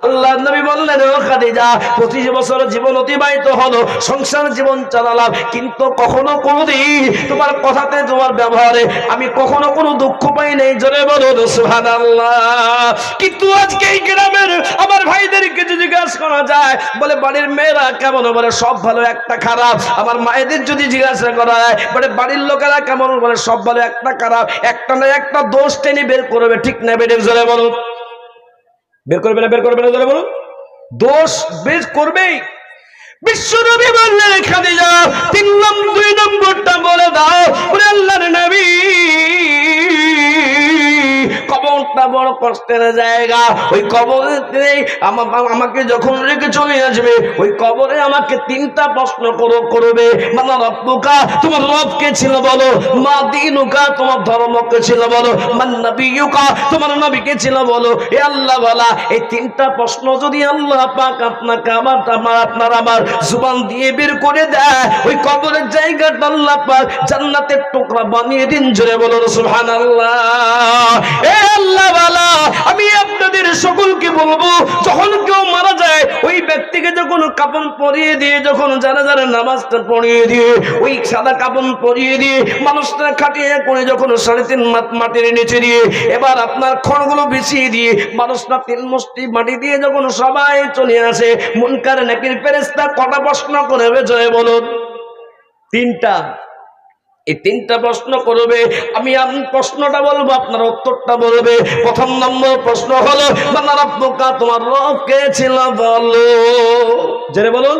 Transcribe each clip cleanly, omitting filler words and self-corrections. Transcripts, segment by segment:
আল্লাহ নবী বললেন, ও খাদিজা, 25 বছর জীবন অতিবাহিত হলো, সংসার জীবন চালালাম, কিন্তু কখনো কোনোদিন তোমার কথাতে তোমার ব্যবহারে আমি কখনো কোনো দুঃখ পাই নাই। জোরে বলুন সুবহানাল্লাহ। কিন্তু আজকে এই গ্রামের আমার ভাইদেরকে যদি জিজ্ঞাসা করা যায়, বলে বাড়ির মেয়েরা কেমন, বলে সব ভালো একটা খারাপ। আমার মায়েদের যদি জিজ্ঞাসা করা হয়, বলে বাড়ির লোকেরা কেমন, বলে সব ভালো একটা খারাপ। একটা না একটা দোষ টেনে বের করবে, ঠিক না বের? জোরে বলুন, বের করবে না? বের করবে না? জোরে বলুন, দোষ বের করবেই। বিশ্বনবী বললেন, খাদিজা 2 নম্বরটা বলে দাও। বলে আল্লাহর নবী, কবরটা বড় কষ্টের জায়গা। ওই কবরে আমাকে যখন রেখে চলে আসবে, ওই কবরে আমাকে 3টা প্রশ্ন করবে। মানে রব্বুকা, তোমার রব কে ছিল বলো। মা দীনুকা, তোমার ধর্ম কে ছিল বলো। মান নবিয়ুকা, তোমার নবী কে ছিল বলো। এ আল্লাহ বলা, এই 3টা প্রশ্ন যদি আল্লাহ পাক আপনাকে আমার জুবান দিয়ে বের করে দেয়, ওই কবরের জায়গাটা আল্লাহ পাক জান্নাতের টুকরা বানিয়ে দিন। জোরে বলুন সুবহানাল্লাহ। এ আল্লাহ ওয়ালা, আমি আপনাদের সকলকে বলবো, যখন কেউ মারা যায়, ওই ব্যক্তিকে যখন কাফন পরিয়ে দিয়ে, যখন জানাজার নামাজটা পড়িয়ে দিয়ে, ওই সাদা কাফন পরিয়ে দিয়ে, মানুষটা খাটিয়ে করে যখন 3.5 মাটির নিচে দিয়ে, এবার আপনার খড়গুলো বিছিয়ে দিয়ে, মানুষটা 3 মুষ্টি মাটি দিয়ে যখন সবাই চলে আসে, মুনকার নাকির ফেরেশতা কটা প্রশ্ন করবে? জয় বলুন, 3টা। এই 3টা প্রশ্ন করবে। আমি প্রশ্নটা বলবো, আপনার উত্তরটা বলবে। 1 নম্বর প্রশ্ন হলো, মান রাব্বুকা, তোমার রব কে ছিল বলো। জোরে বলুন।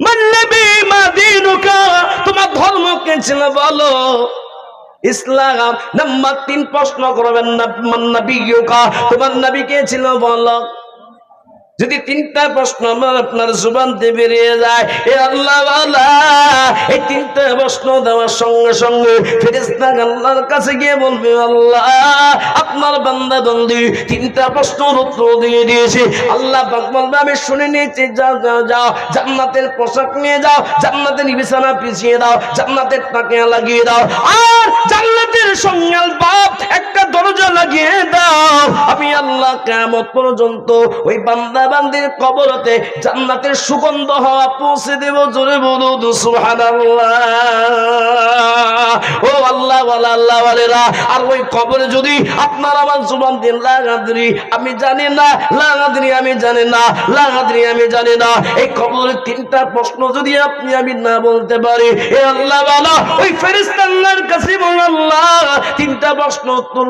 মান নবী, মা দীনুকা, তোমার ধর্ম কে ছিল বলো। ইসলাম। নাম্বার 3 প্রশ্ন করবেন, মান নবিয়ুকা, তোমার নবী কে ছিল বলো। যদি 3টা প্রশ্ন আপনার জুবান দিয়ে বেরিয়ে যায়, এ আল্লাহ ওয়ালা, এই 3টা প্রশ্ন দেওয়ার সঙ্গে সঙ্গে ফেরেশতা আল্লাহর কাছে গিয়ে বলবে, আল্লাহ, আপনার বান্দা বন্দী 3টা প্রশ্নের উত্তর দিয়ে দিয়েছে। আল্লাহ পাক বলবে, আমি শুনে নিয়েছি, যাও যাও যাও, জান্নাতের পোশাক নিয়ে যাও, জান্নাতের বিছানা পিছিয়ে দাও, জান্নাতের তাকিয়া লাগিয়ে দাও, আর জান্নাতের সঙ্গাল বাপ একটা দরজা লাগিয়ে দাও। আমি আল্লাহ কিয়ামত পর্যন্ত ওই বান্দা বান্দির কবরতে জান্নাতের সুগন্ধ হওয়া পৌঁছে দেব। জোরে বলুন সুবহানাল্লাহ। ও আল্লাহ ওয়ালা, আল্লাহ ওয়ালারা, আর ওই কবরে যদি আপনার আমার জুবান দিন লাগাদ্রি, আমি জানি না, লাগাদ্রি আমি জানি না, লাগাদ্রি আমি জানি না, এই কবরের 3টা প্রশ্ন যদি আপনি আমি না বলতে পারি, এ আল্লাহ ওয়ালা, ওই ফেরেশতা আল্লাহর কাছে বলে, আল্লাহ 3টা প্রশ্ন উত্তর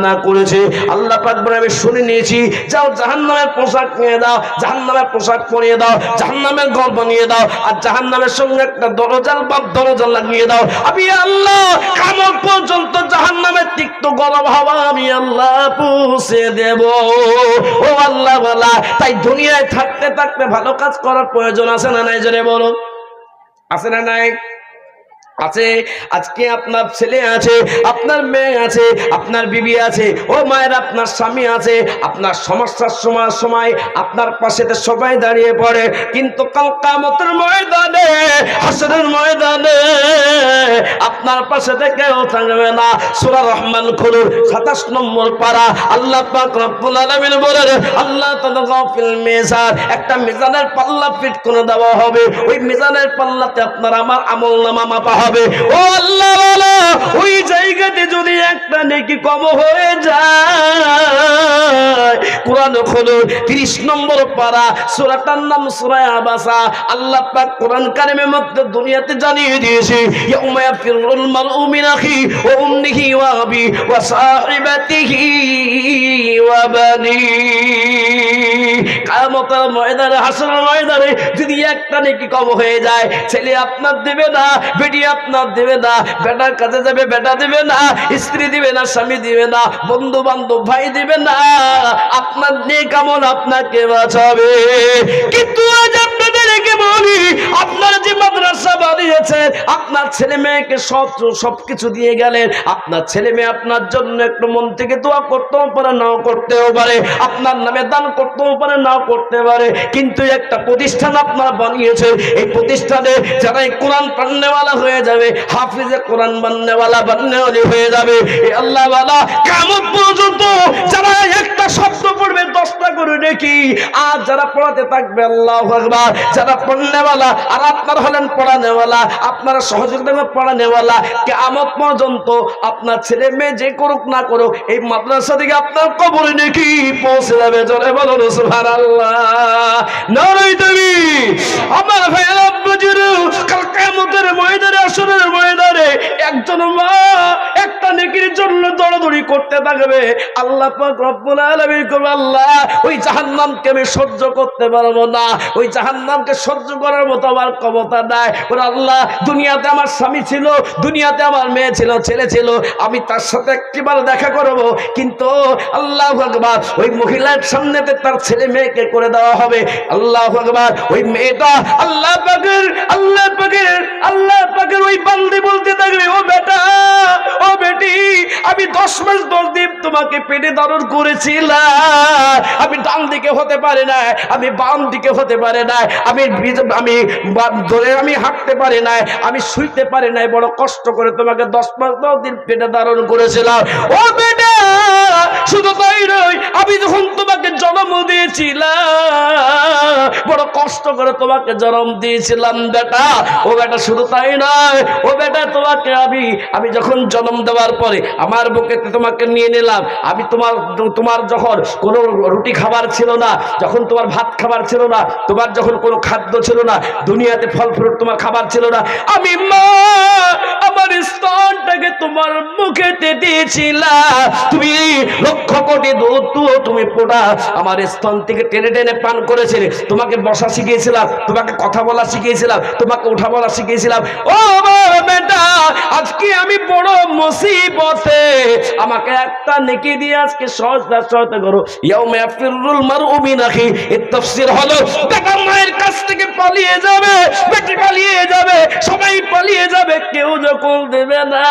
না করেছে। আল্লাহ পাক বলে, আমি শুনে নিয়েছি, যাও জাহান্নামের পোশাক নিয়ে দাও, জাহান্নামের পোশাক পরিয়ে দাও, জাহান্নামের ঘর বানিয়ে দাও, আর জাহান্নামের সঙ্গে একটা দরজা লাগিয়ে দাও। আমি আল্লাহ কিয়ামত পর্যন্ত জাহান্নামের তিক্ত গরম হাওয়া আমি আল্লাহ পৌঁছে দেব। ও আল্লাহ ওয়ালা, তাই দুনিয়ায় থাকতে থাকতে ভালো কাজ করার প্রয়োজন আছে না নাই? জোরে বলো, আছে না নাই? আছে। আজকে আপনার ছেলে আছে, আপনার মেয়ে আছে, আপনার বিবি আছে, ও মায়ের আপনার স্বামী আছে, আপনার সমস্যার সময় আপনার পাশে সবাই দাঁড়িয়ে পড়ে, কিন্তু কাল কিয়ামতের ময়দানে, হাসরের ময়দানে আপনার পাশে কেউ থাকবে না। সূরা রহমান খুলুন, 27 নম্বর পারা। আল্লাহ পাক রব্বুল আলামিন বলেন, আল্লাহ তাআলা ফিল মিজান, একটা মিজানের পাল্লা ফিট করে দেওয়া হবে। ওই মিজানের পাল্লাতে আপনার আমার আমলনামা মাপা হবে। ও আল্লাহ ওয়ালা, ওই জায়গাতে যদি একটা নেকি কম হয়ে যায়, কোরআন খুলুন, 30 নম্বর পারা, সূরাটার নাম সূরা আবাসা। আল্লাহ পাক কোরআন কারিমের মধ্যে দুনিয়াতে জানিয়ে দিয়েছে, ইয়াউমা ইয়াফিরুল মারউ মিন আখি ওয়া উম্মিহি ওয়া আবি ওয়া সাহিবাতিহি ওয়া বানি। কিয়ামতের ময়দানে, হাসরের ময়দানে যদি একটা নেকি কম হয়ে যায়, ছেলে আপনার দেবে না, বেটি আপনার দেবে না, বেটার কাছে যাবে বেটা দেবে না, স্ত্রী দিবে না, স্বামী দিবে না, বন্ধু বান্ধব ভাই দিবে না, আপনার নেক আমল আপনাকে বাঁচাবে। কিন্তু আজ আপনাদেরকে বলি, আপনার যে মাদ্রাসা বানিয়েছেন, আপনার ছেলে মেয়েকে সবকিছু দিয়ে গেলেন, আপনার ছেলে মেয়ে আপনার জন্য একটু মন থেকে দোয়া করতেও পারে, নাও করতেও পারে, আপনার নামে দান করতেও পারে, নাও করতে পারে, কিন্তু একটা প্রতিষ্ঠান আপনারা বানিয়েছেন, এই প্রতিষ্ঠানে যারা কোরআন পড়নেওয়ালা হয়ে যাবে, হাফিজে কোরআন বাননেওয়ালা বাননেওয়ালি হয়ে যাবে, এই আল্লাহ ওয়ালা কিয়ামত পর্যন্ত যারা একটা শব্দ পড়বে 10টা করে নাকি, আর যারা পড়াতে থাকবে আল্লাহু আকবার, যারা পড়নেওয়ালা আর আপনার হলেন পড়ানেওয়ালা, আপনারা সহযোগিতা করে পড়ানেওয়ালা, কিয়ামত পর্যন্ত আপনার ছেলে মেয়ে যে করুক না করুক, এই মাদ্রাসা থেকে আপনার কবরে নাকি পৌঁছে যাবে। জোরে বলুন সুবহানাল্লাহ, নারায়ে তাকবীর। আমার ভাইরা বুজুর্গ, কাল কিয়ামতের ময়দানে, আসরের ময়দানে একজন মা একটা নেকির জন্য দৌড়াদৌড়ি করতে থাকবে, আল্লাহ পাক রব্বুল আলামিন কবে আল্লাহ ওই জাহান্নামকে আমি সহ্য করতে পারবো না, ওই জাহান্নামকে সহ্য করার মতো আমার ক্ষমতা নাই। ওরে আল্লাহ, দুনিয়াতে আমার স্বামী ছিল, দুনিয়াতে আমার মেয়ে ছিল, ছেলে ছিল, আমি তার সাথে একবার দেখা করব, কিন্তু আল্লাহু আকবার ওই মহিলার সামনেতে তার ছেলে মেয়েকে করে দেওয়া হবে। আল্লাহু আকবার, ওই মেয়েটা আল্লাহ পাকের ওই বান্দি বলতে থাকবে, ও বেটা, ও বেটি, আমি 10 মাস 10 দিন তোমাকে পেটে ধারণ করেছিলাম, আমি ডান দিকে হতে পারি না, আমি বাম দিকে হতে পারি না, আমি ধরে আমি হাঁটতে পারি না, আমি শুইতে পারি না, বড় কষ্ট করে তোমাকে 10 মাস 10 দিন পেটে ধারণ করেছিলাম। ও বেটা, শুধু তাই নয়, আমি যখন তোমাকে জন্ম দিয়েছিলাম, বড় কষ্ট করে তোমাকে জন্ম দিয়েছিলাম বেটা। ও বেটা, শুধু তাই নয়, ও বেটা, তোমাকে আমি যখন জন্ম দেওয়ার পরে আমার বুকেতে তোমাকে নিয়ে নিলাম, আমি তোমার যখন কোনো রুটি খাবার ছিল না, যখন তোমার ভাত খাবার ছিল না, তোমার যখন কোনো খাদ্য ছিল না, দুনিয়াতে ফল ফ্রুট তোমার খাবার ছিল না, আমি মা আমার স্তনটাকে তোমার মুখেতে দিয়েছিলাম, তুমি লক্ষ কোটি দুধ তুমি পোড়া আমার স্তন থেকে টেনে টেনে পান করেছিলে, তোমাকে বসা শিখিয়েছিলাম, তোমাকে কথা বলা শিখিয়েছিলাম, তোমাকে উঠা বলা শিখিয়েছিলাম। ও বেটা, আজকে আমি বড় মুসিবতে, আমাকে একটা নেকি দিয়ে আজকে সহজতা করো। ইয়াউমা ইয়াফিরুল মারউ মিন আখি, এর তাফসীর হলো বেটা মায়ের কাছ থেকে পালিয়ে যাবে, বেটি পালিয়ে যাবে, সবাই পালিয়ে যাবে, কেউ যখন দেবে না।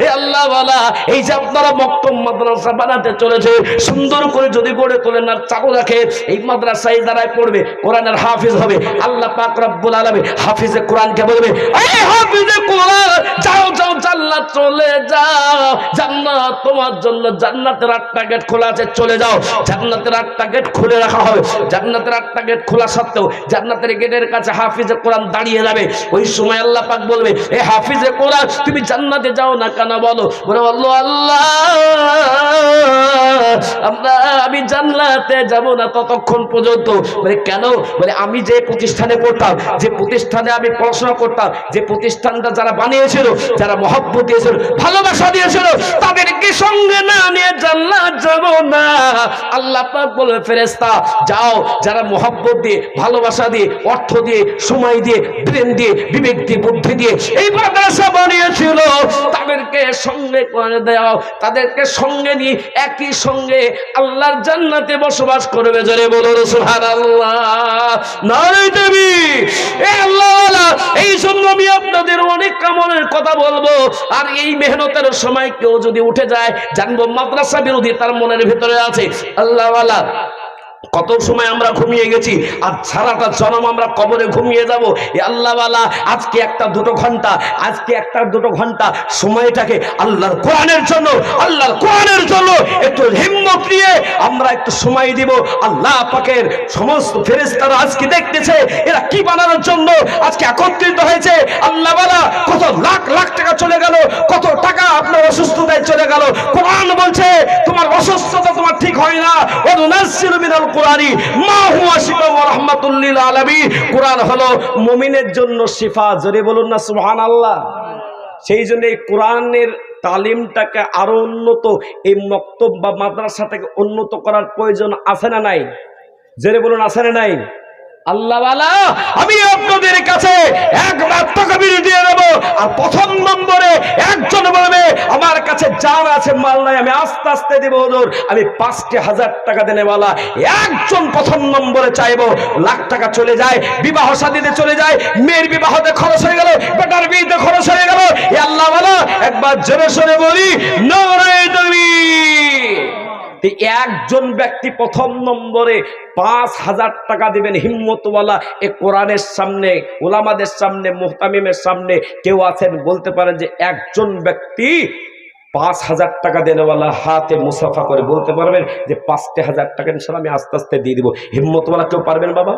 হে আল্লাহ ওয়ালা, এই যে আপনারা মক্তব মাদ্রাসা বানাতে চলেছে, সুন্দর করে যদি গড়ে তোলেন আর চালু রাখে, এই মাদ্রাসায় যারাই পড়বে কোরআনের হাফিজ হবে, আল্লাহ পাক রব্বুল আলামিন হাফিজে কোরআনকে বলবে, এই হাফিজে কোরআন, যাও যাও জান্নাত চলে যাও, জান্নাত তোমার জন্য, জান্নাতের 8টা গেট খোলা আছে, চলে যাও। জান্নাতের 8টা গেট খুলে রাখা হবে, জান্নাতের 8টা গেট খোলা সত্ত্বেও জান্নাতের গেটের কাছে হাফিজে কোরআন দাঁড়িয়ে যাবে। ওই সময় আল্লাহ পাক বলবে, এ হাফিজে কোরআন, তুমি জান্নাতে যাও না কেন? বলো, বলে আল্লাহ, আমি জান্নাতে যাব না ততক্ষণ পর্যন্ত। বলে কেন? বলে আমি যে প্রতিষ্ঠানে পড়তাম, যে প্রতিষ্ঠানে আমি পড়াশোনা করতাম, যে প্রতিষ্ঠানটা যারা বানিয়েছিল, যারা মহব্বত দিয়েছিল, ভালোবাসা দিয়েছিল, তাদেরকে সঙ্গে না নিয়ে জান্নাত যাব না। আল্লাহ পাক বলে, ফেরেশতা যাও, যারা মহব্বত দিয়ে, ভালোবাসা দিয়ে, অর্থ দিয়ে, সময় দিয়ে, ব্রেন দিয়ে, বিবেক দিয়ে, বুদ্ধি দিয়ে এই মাদ্রাসা বানিয়েছিল, তাদেরকে সঙ্গে করে দাও, তাদেরকে সঙ্গে নিয়ে একই সঙ্গে আল্লাহর জান্নাতে বসবাস করবে। জোরে বলুন সুবহানাল্লাহ, নারে তাকবীর। এই আল্লাহওয়ালা, এই জন্য আমি আপনাদের অনেক কামনের কথা বলবো, আর এই মেহনতের সময় কেউ যদি উঠে যায়, জানবো মাদ্রাসা বিরোধী তার মনের ভিতরে আছে। আল্লাহওয়ালা, কত সময় আমরা ঘুমিয়ে গেছি, আর সারাটা জন্ম আমরা কবরে ঘুমিয়ে যাব। এ আল্লাহওয়ালা, আজকে 1-2 ঘন্টা, আজকে 1-2 ঘন্টা সময়টাকে আল্লাহর কোরআনের জন্য, আল্লাহর কোরআনের জন্য একটু হিম্মত নিয়ে আমরা একটু সময় দিব। আল্লাহ পাকের সমস্ত ফেরেশতারা আজকে দেখতেছে এরা কি বানানোর জন্য আজকে একত্রিত হয়েছে। আল্লাহওয়ালা, কত লাখ লাখ টাকা চলে গেল, কত টাকা আপনার অসুস্থতায় চলে গেল। কোরআন বলছে তোমার অসুস্থতা তোমার ঠিক হয় না, ওয়ানুনাজ্জিলু মিনাল কোরআনি মা হুয়া শিফা ওয়া রাহমাতুল লিল আলামিন। কোরআন হলো মুমিনের জন্য শিফা। জোরে বলুন না সুবহানাল্লাহ। সেই জন্য এই কোরআনের তালিমটাকে আরো উন্নত, এই মক্তব বা মাদ্রাসাটাকে উন্নত করার প্রয়োজন আছে না নাই? জোরে বলুন, আছে না নাই? আল্লাহওয়ালা আমি আপনাদের কাছে একবার তাকবীর দিয়ে দেব, আর প্রথম নম্বরে একজন বলবে আমার কাছে যার আছে মাল নাই, আমি আস্তে আস্তে দেব হুজুর, আমি 5,000 টাকা দেনেওয়ালা একজন প্রথম নম্বরে চাইবো। লাখ টাকা চলে যায়, বিবাহ শাদীতে চলে যায়, মেয়ের বিবাহতে খরচ হয়ে গেল, বেটার বিয়েতে খরচ হয়ে গেল, এ আল্লাহওয়ালা একবার জোরে সোরে বলি নারে তাকবীর। একজন ব্যক্তি প্রথম নম্বরে 5,000 টাকা দিবেন হিম্মতওয়ালা। এ কোরআনের সামনে, ওলামাদের সামনে, মুহতামিমের সামনে কেউ আছেন বলতে পারেন যে একজন ব্যক্তি 5,000 টাকা দেনেওয়ালা হাতে মুসাফা করে বলতে পারবেন যে 5,000 টাকা ইনশাআল্লাহ আমি আস্তে আস্তে দিয়ে দিব? হিম্মতওয়ালা কেউ পারবেন? বাবা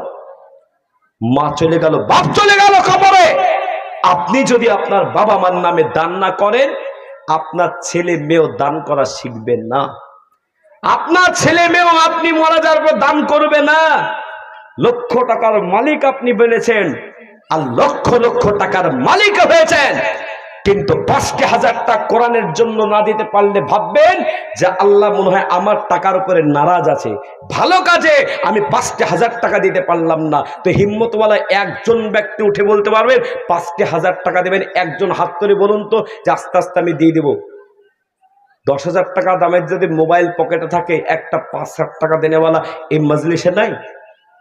মা চলে গেল, বাপ চলে গেল কবরে। আপনি যদি আপনার বাবা মার নামে দান না করেন, আপনার ছেলে মেয়েও দান করা শিখবেন না। আপনার ছেলে মেয়েও আপনি মারা যাওয়ার পর দান করবে না। লক্ষ টাকার মালিক আপনি বলেছেন, আর লক্ষ লক্ষ টাকার মালিক হয়েছেন, কিন্তু 5,000 টাকা কোরআনের জন্য না দিতে পারলে ভাববেন যে আল্লাহ মনে হয় আমার টাকার উপরে নারাজ আছে, ভালো কাজে আমি 5,000 টাকা দিতে পারলাম না। তো হিম্মতওয়ালা একজন ব্যক্তি উঠে বলতে পারবেন 5,000 টাকা দেবেন? একজন হাত তুলে বলুন তো যে আস্তে আস্তে আমি দিয়ে দেবো। 10,000 টাকা দামের যদি মোবাইল পকেটে থাকে, একটা 5,000 টাকা দেনেওয়ালা এই মজলিসে নাই?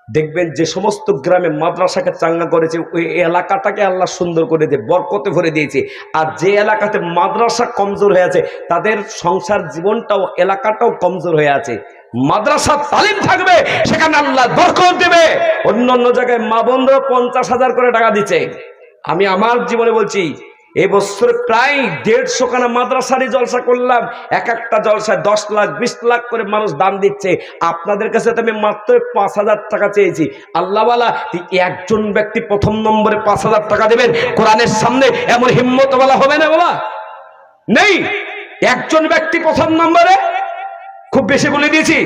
দেখবেন যে সমস্ত গ্রামে মাদ্রাসাকে চাঙ্গা করেছে, ওই এলাকাটাকে আল্লাহ সুন্দর করে দিয়ে বরকতে ভরে দিয়েছে। আর যে এলাকাতে মাদ্রাসা কমজোর হয়ে আছে, তাদের সংসার জীবনটাও, এলাকাটাও কমজোর হয়ে আছে। মাদ্রাসা তালিম থাকবে, সেখানে আল্লাহ বরকত দেবে। অন্য অন্য জায়গায় মা বোনরা 50,000 করে টাকা দিচ্ছে। আমি আমার জীবনে বলছি, এই বছর প্রায় 150 খানা মাদ্রাসারই জলসা করলাম। এক একটা জলসায় 10 লাখ 20 লাখ করে মানুষ দান দিচ্ছে। আপনাদের কাছে তো আমি মাত্র 5,000 টাকা চেয়েছি। আল্লাহওয়ালা একজন ব্যক্তি প্রথম নম্বরে 5,000 টাকা দেবেন কোরআনের সামনে, এমন হিম্মতওয়ালা হবে না বাবা? নেই। একজন ব্যক্তি প্রথম নম্বরে, খুব বেশি বলে দিয়েছি।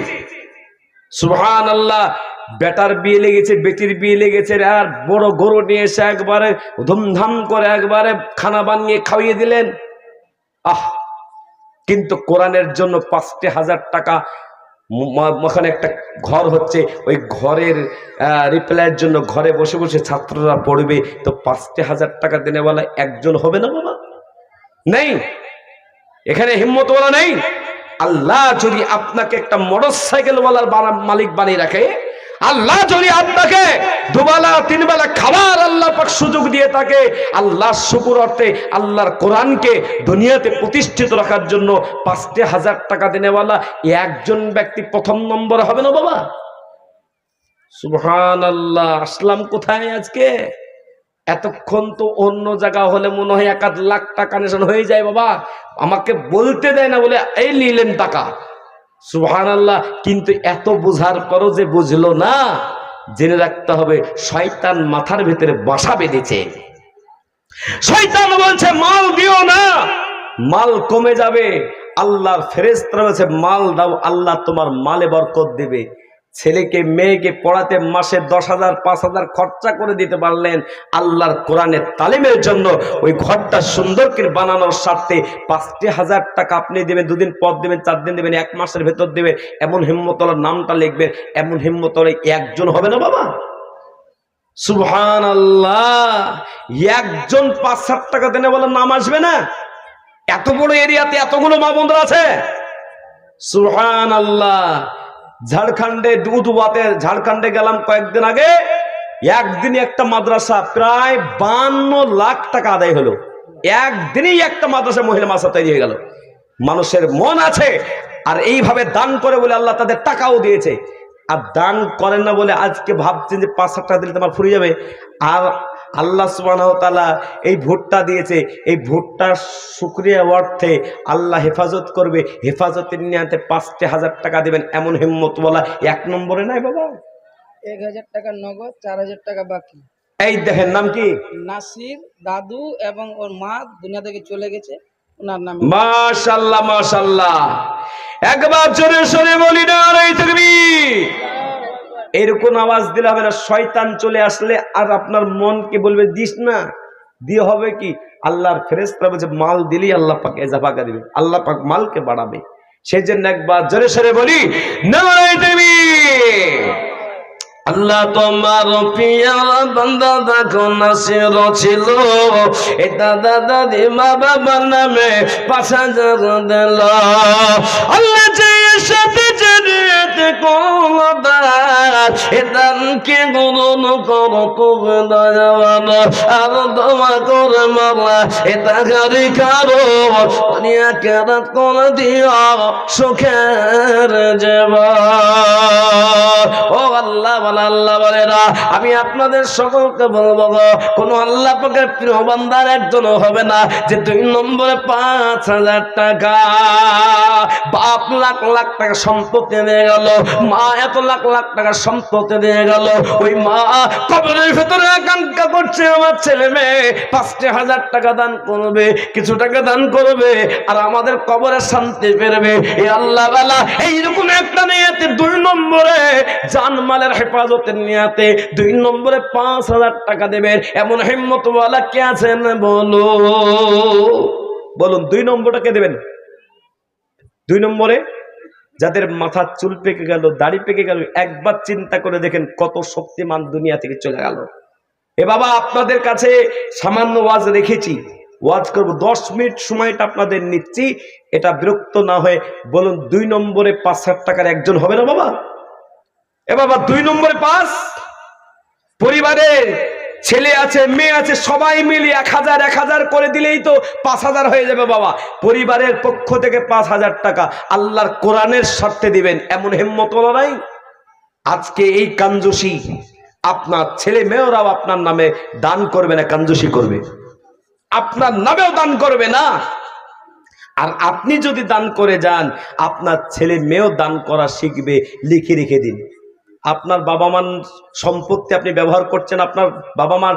সুবহানাল্লাহ। বেটার বিয়ে লেগেছে, বেটির বিয়ে লেগেছে, আর বড় গরু নিয়ে এসে একবারে ধুমধাম করে একবারে খানা বানিয়ে খাইয়ে দিলেন। কিন্তু কোরআনের জন্য 5,000 টাকা, ওখানে একটা ঘর হচ্ছে, ওই ঘরের রিপ্লাইয়ের জন্য ঘরে বসে বসে ছাত্ররা পড়বে, তো 5,000 টাকা দেনেওয়ালা একজন হবে না বাবা? নেই। এখানে হিম্মতওয়ালা নেই। আল্লাহ যদি আপনাকে একটা মোটরসাইকেলওয়ালার মালিক বানিয়ে রাখে, আল্লাহ যদি আপনাকে দুবেলা তিনবেলা খাবার আল্লাহ পাক সুযোগ দিয়ে থাকে, আল্লাহর শুকর অর্থে আল্লাহর কোরআনকে দুনিয়াতে প্রতিষ্ঠিত রাখার জন্য 5,000 টাকা দেনেওয়ালা একজন ব্যক্তি প্রথম নম্বরে হবে না বাবা? সুবহানাল্লাহ। আসলাম কোথায় আজকে? এতক্ষণ তো অন্য জায়গা হলে মনে হয় 1-1 লাখ টাকা কানেকশন হয়ে যায় বাবা, আমাকে বলতে দেয় না বলে এই নিলেন টাকা। সুবহানাল্লাহ। কিন্তু এত বোঝার পরও যে বুঝলো না, জেনে রাখতে হবে শয়তান মাথার ভিতরে বাসা বেঁধেছে। শয়তান বলছে মাল দিও না, মাল কমে যাবে। আল্লাহর ফেরেশতারা বলছে মাল দাও, আল্লাহ তোমার মালে বরকত দেবে। ছেলেকে মেয়েকে পড়াতে মাসে 10,000 5,000 খরচা করে দিতে পারলেন আল্লাহর কোরআনের তালিমের জন্য। ওই ঘরটা সুন্দর করে বানানোর স্বার্থে 5,000 টাকা আপনি দেবেন, 2 দিন পর দেবেন, 4 দিন দেবেন, 1 মাসের ভেতর দেবেন। এমন হিম্মতওয়ালার নামটা লিখবেন। এমন হিম্মতওয়ালা একজন হবে না বাবা? সুবহানাল্লাহ। একজন 5,000 টাকা দেনে বলে নাম আসবে না? এত বড় এরিয়াতে এতগুলো মা বোনরা আছে। সুবহানাল্লাহ। ঝাড়খণ্ডে দুধুয়াতে, ঝাড়খণ্ডে গেলাম কয়েকদিন আগে। একদিনই একটা মাদ্রাসা প্রায় 52 লাখ টাকা আদায় হলো। একদিনই একটা মাদ্রাসা, মহিলা মাদ্রাসা তৈরি হয়ে গেল। মানুষের মন আছে, আর এইভাবে দান করে বলে আল্লাহ তাদের টাকাও দিয়েছে। আর দান করেন না বলে আজকে ভাবছেন যে 5,000 টাকা দিলে তোমার ফুরিয়ে যাবে। আর আল্লাহ সুবহানাহু ওয়া তাআলা এই ভোটটা দিয়েছে, এই ভোটটার শুকরিয়া অর্থে আল্লাহ হেফাজত করবে। হেফাজতের নিয়াতে 5,000 টাকা দিবেন, এমন হিম্মতওয়ালা 1 নম্বরে নাই বাবা। 1,000 টাকা নগদ, 4,000 টাকা বাকি। এই দেখেন নাম কি? নাসির দাদু এবং ওর মা দুনিয়া থেকে চলে গেছে, ওনার নাম। মাশাআল্লাহ মাশাআল্লাহ। একবার জোরে সোরে বলি নারে তাকবীর। এরকম আওয়াজ দিলে হবে না। শয়তান চলে আসলে আর আপনার মনকে বলবে দিস না, দিয়ে হবে কি? আল্লাহর ফেরেশতারা বলছে মাল দিলেই আল্লাহ পাক ইজাফা করে দিবে, আল্লাহ পাক মালকে বাড়াবে। সেই জন্য একবার জোরে সোরে বলি নারে তাকবীর। আল্লাহ তোমার পিয়ারা বান্দা দেখো নাসির ছিল, এটা দাদা দি মা বাবার নামে ৫,০০০ দিল। আল্লাহ যে সাথে জেনেতে কোলাদার এদান কে গুণ করো তুমি দয়াবান, আর দোয়া করে মালা এটা গাড়ি কারো দুনিয়া কেরাত করে দিও সুখের জীবন। ও আল্লাহ আল্লাহ বলে না, আমি আপনাদের সকলকে বলবো কোন আল্লাহ পাকের প্রিয় বান্দার একজনও হবে না যে 2 নম্বরে ৫,০০০ টাকা, বাপ লাখ লাখ টাকা সম্পত্তি দিয়ে গেল, মা এত লাখ লাখ টাকা সম্পত্তি দিয়ে গেল, ওই মা কবরের ভেতরে আকাঙ্ক্ষা করছে আমার ছেলে মেয়ে ৫,০০০ টাকা দান করবে, কিছু টাকা দান করবে আর আমাদের কবরে শান্তি পেরবে। এই আল্লাহ বালা এইরকম একটা নিয়াতে 2 নম্বরে জানমালের হেফাজতের নিয়াতে 2 নম্বরে ৫,০০০ টাকা দেবেন এমন হিম্মতওয়ালা কে আছেন বলুন 2 নম্বরটাকে দেবেন। 2 নম্বরে যাদের মাথার চুল পেকে গেল, দাড়ি পেকে গেল, একবার চিন্তা করে দেখেন কত শক্তিমান দুনিয়া থেকে চলে গেল। এ বাবা আপনাদের কাছে সামান্য ওয়াজ রেখেছি, ওয়াজ করব 10 মিনিট সময়টা আপনাদের নিচ্ছি, এটা বিরক্ত না হয়ে বলুন 2 নম্বরে ৫,০০০ টাকার একজন হবে না বাবা? এ বাবা 2 নম্বরে 5, পরিবারের ছেলে আছে মেয়ে আছে সবাই মিলে ১,০০০ করে দিলেই তো ৫,০০০ হয়ে যাবে বাবা। পরিবারের পক্ষ থেকে ৫,০০০ টাকা আল্লাহর কোরআনের স্বার্থে দিবেন এমন হিম্মত হলো নাই? আজকে এই কাঞ্জুসি আপনার ছেলে মেয়েরাও আপনার নামে দান করবে না, কাঞ্জুসি করবে, আপনার নামেও দান করবে না। আর আপনি যদি দান করে যান আপনার ছেলে মেয়েও দান করা শিখবে। লিখে রেখে দিন, আপনার বাবা মার সম্পত্তি আপনি ব্যবহার করছেন, আপনার বাবা মার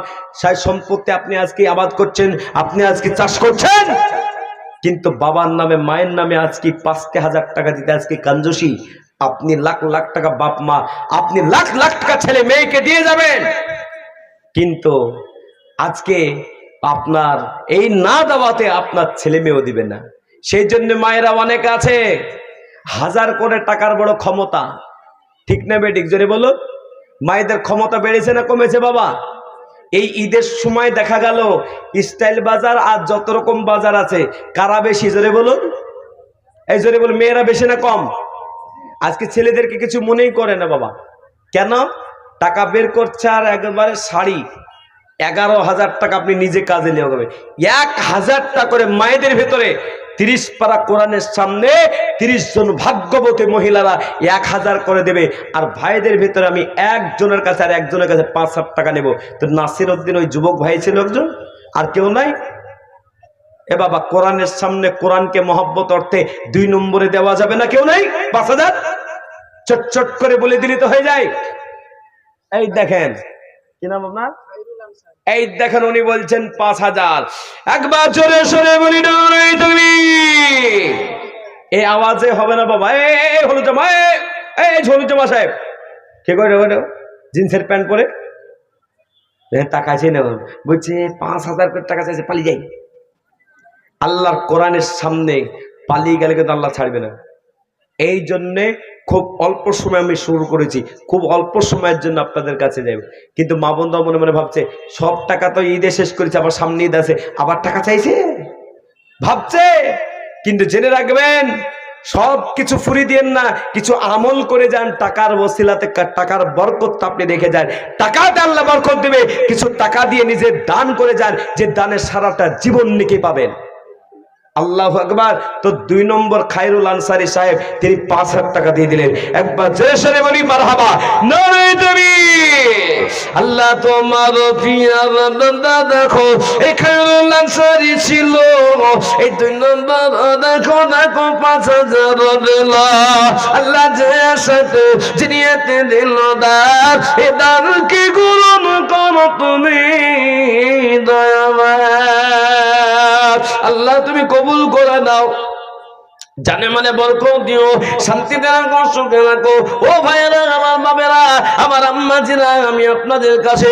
সম্পত্তি আপনি আজকে আবাদ করছেন, আপনি আজকে চাষ করছেন, কিন্তু বাবার নামে মায়ের নামে আজকে ৫,০০০ টাকা দিতে আজকে কাঞ্জুসি। আপনি লাখ লাখ টাকা বাপ মা, আপনি লাখ লাখ টাকা ছেলে মেয়েকে দিয়ে যাবেন, কিন্তু আজকে আপনার এই না দেওয়াতে আপনার ছেলে মেয়েও দিবে না। সেই জন্য মায়েরা অনেক আছে 1000 করে টাকার বড় ক্ষমতা, ঠিক না বেঠিক জোরে বলো? মায়েদের ক্ষমতা বেড়েছে না কমেছে বাবা? এই ঈদের সময় দেখা গেল স্টাইল বাজার আর যত রকম বাজার আছে কারা বেশি জোরে বলুন? এই জোরে বলুন, মেয়েরা বেশি না কম? আজকে ছেলেদেরকে কিছু মনেই করে না বাবা। কেন? টাকা বের করছে আর একবারে শাড়ি 11,০০০ টাকা আপনি নিজে কাজে নিয়ে যাবেন। 1,০০০ টাকা করে মায়েদের ভেতরে 30 পারা কোরআনের সামনে 30 জন ভাগ্যবতী মহিলারা 1,০০০ করে দেবে, আর ভাইদের ভেতরে আমি একজনের কাছে আর একজনের কাছে 5,০০০ টাকা নেব। তো নাসির উদ্দিন ওই যুবক ভাই ছিল একজন, আর কেউ নাই। এ বাবা কোরআনের সামনে কোরআনকে মহব্বত অর্থে 2 নম্বরে দেওয়া যাবে না? কেউ নাই? 5,০০০ চট করে বলে দিলে তো হয়ে যায়। এই দেখেন কি নাম আপনার? এই দেখেন উনি বলছেন 5,০০০। একবার জোরে সরে বলি তুমি, এই আওয়াজে হবে না বাবা। এই হলুদ জামা, এই হলুদ জামা সাহেব কে করে জিন্সের প্যান্ট পরে তাকাইছে না, বলছে 5,০০০ করে টাকা চাইছে, পালিয়ে যাই। আল্লাহর কোরআনের সামনে পালিয়ে গেলে কিন্তু আল্লাহ ছাড়বে না। এই জন্যে খুব অল্প সময় আমি শুরু করেছি, খুব অল্প সময়ের জন্য আপনাদের কাছে যাই। কিন্তু মা বোনরা মনে মনে ভাবছে সব টাকা তো ঈদে শেষ করেছে, আবার সামনে ঈদ আছে আবার টাকা চাইছে ভাবছে। কিন্তু জেনে রাখবেন সব কিছু ফুরি দিয়েন না, কিছু আমল করে যান। টাকার ওসিলাতে টাকার বরকত আপনি রেখে যান, টাকাতে আল্লাহ বরকত দেবে। কিছু টাকা দিয়ে নিজে দান করে যান, যে দানের সারাটা জীবন নিকে পাবেন। আল্লাহু আকবার। তো 2 নম্বর খায়রুল আনসারী সাহেব তিনি 5,০০০ টাকা দিয়ে দিলেন। একবার জোরে সরে বলি মারহাবা, নারে তাকবীর। আল্লাহ তোমার পিয়ার বান্দা দেখো এই খায়রুল আনসারী ছিল, এই 2 নম্বর দেখো 5,০০০ দিল। আল্লাহ যে সাথে জিনিয়াতে দিল দান, এ দান কি গ্রহণ করো তুমি দয়াময়। আল্লাহ তুমি কবুল করে নাও, জানে মানে বরকত দিও, শান্তিতে রাখো, সুখে রাখো। ও ভাইয়েরা, আমার বাবেরা, আমার আম্মা মাঝিরা আমি আপনাদের কাছে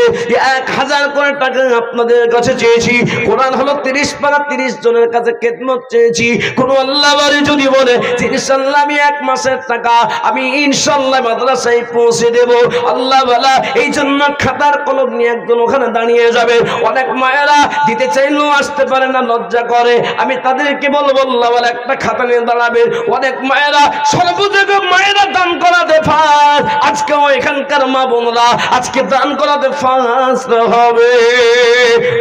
1000 করে টাকা আপনাদের কাছে চেয়েছি। কোরআন হলো 30 পারা 30 জনের কাছে খেদমত চেয়েছি। কোন আল্লাহ বাড়ি যদি বলে ইনশাআল্লাহ আমি 1 মাসের টাকা আমি ইনশাআল্লাহ মাদ্রাসায় পৌঁছে দেব, আল্লাহ বলা এই জন্য খাতার কলম নিয়ে একজন ওখানে দাঁড়িয়ে যাবে। অনেক মায়েরা দিতে চাইলেও আসতে পারে না, লজ্জা করে। আমি তাদেরকে বলবো আল্লাহ বলা একটা খাতা নিয়ে দাঁড়াবে। অনেক মায়েরা সর্বজায়গা মায়েরা দান করাতে ফাঁস। আজকে এখানকার মা বোনরা আজকে দান করাতে ফাঁস হবে।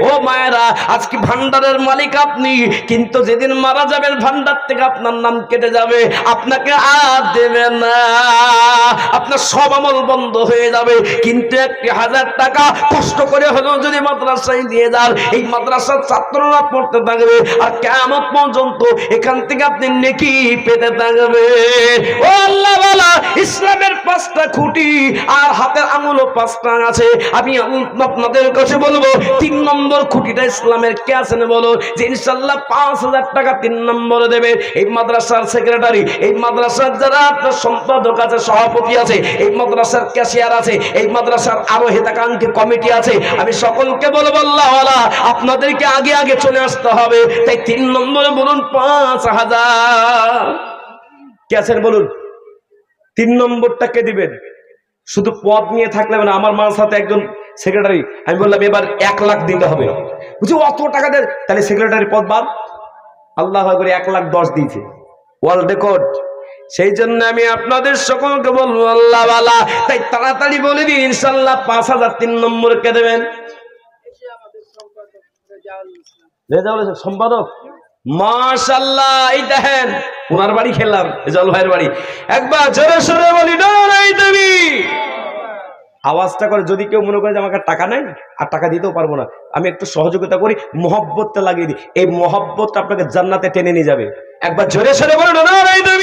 ও মায়েরা আজকে ভান্ডারের মালিক আপনি, কিন্তু যেদিন মারা যাবেন ভান্ডার থেকে আপনার নাম কেটে যাবে, আপনাকে আর দেবে না, আপনার সব আমল বন্ধ হয়ে যাবে। কিন্তু 1000 টাকা কষ্ট করে হলেও যদি মাদ্রাসায় দিয়ে যান, এই মাদ্রাসার ছাত্ররা পড়তে থাকবে আর কিয়ামত পর্যন্ত এখান থেকে আপনি নেকি পেতে থাকবে। ও আল্লাহ ওয়ালা, ইসলামের 5টা খুঁটি আর হাতের আঙুলও 5টা আছে। আমি আপনাদের কাছে বলবো 3 নম্বর খুঁটিটা ইসলামের কে আছেন বলো, যে ইনশাআল্লাহ 5000 টাকা 3 নম্বরে দেবে। এই মাদ্রাসার সেক্রেটারি, এই মাদ্রাসার যারা আপনার সম্পাদক আছে, সভাপতি আছে, এই মাদ্রাসার ক্যাশিয়ার আছে, এই মাদ্রাসার আরো হিতাকাঙ্ক্ষী কমিটি আছে, আমি সকলকে বলবো আল্লাহ ওয়ালা আপনাদেরকে আগে আগে চলে আসতে হবে। তাই 3 নম্বরে বলুন 5000 কে আছেন বলুন। 3 নম্বরটা কে দিবেন? শুধু পদ নিয়ে থাকলে মানে আমার মার সাথে একজন সেক্রেটারি, আমি বললাম এবার 1 লাখ দিতে হবে, বুঝি অত টাকা দেন, তাহলে সেক্রেটারি পদ বাদ। আল্লাহ করে 1,10,000 দিয়েছে, ওয়ার্ল্ড রেকর্ড। সেই জন্য আমি আপনাদের সকলকে বলবো আল্লাহ ওয়ালা, তাই তাড়াতাড়ি বলে দিন ইনশাআল্লাহ 5000 3 নম্বর কে দেবেন? রেজাউল ইসলাম সম্পাদক, মাশাআল্লাহ। এই দেখেন ওনার বাড়ি খেলাম, রেজাউল ভাইয়ের বাড়ি। একবার জোরে সোরে বলি নারায়ে তাকবীর। আওয়াজটা করে, যদি কেউ মনে করে যে আমাকে টাকা নাই আর টাকা দিতেও পারবো না, আমি একটু সহযোগিতা করি, মহব্বতটা লাগিয়ে দিই, এই মহব্বতটা আপনাকে জান্নাতে টেনে নিয়ে যাবে। একবার জোরে সোরে বলুন নারায়ে তাকবীর।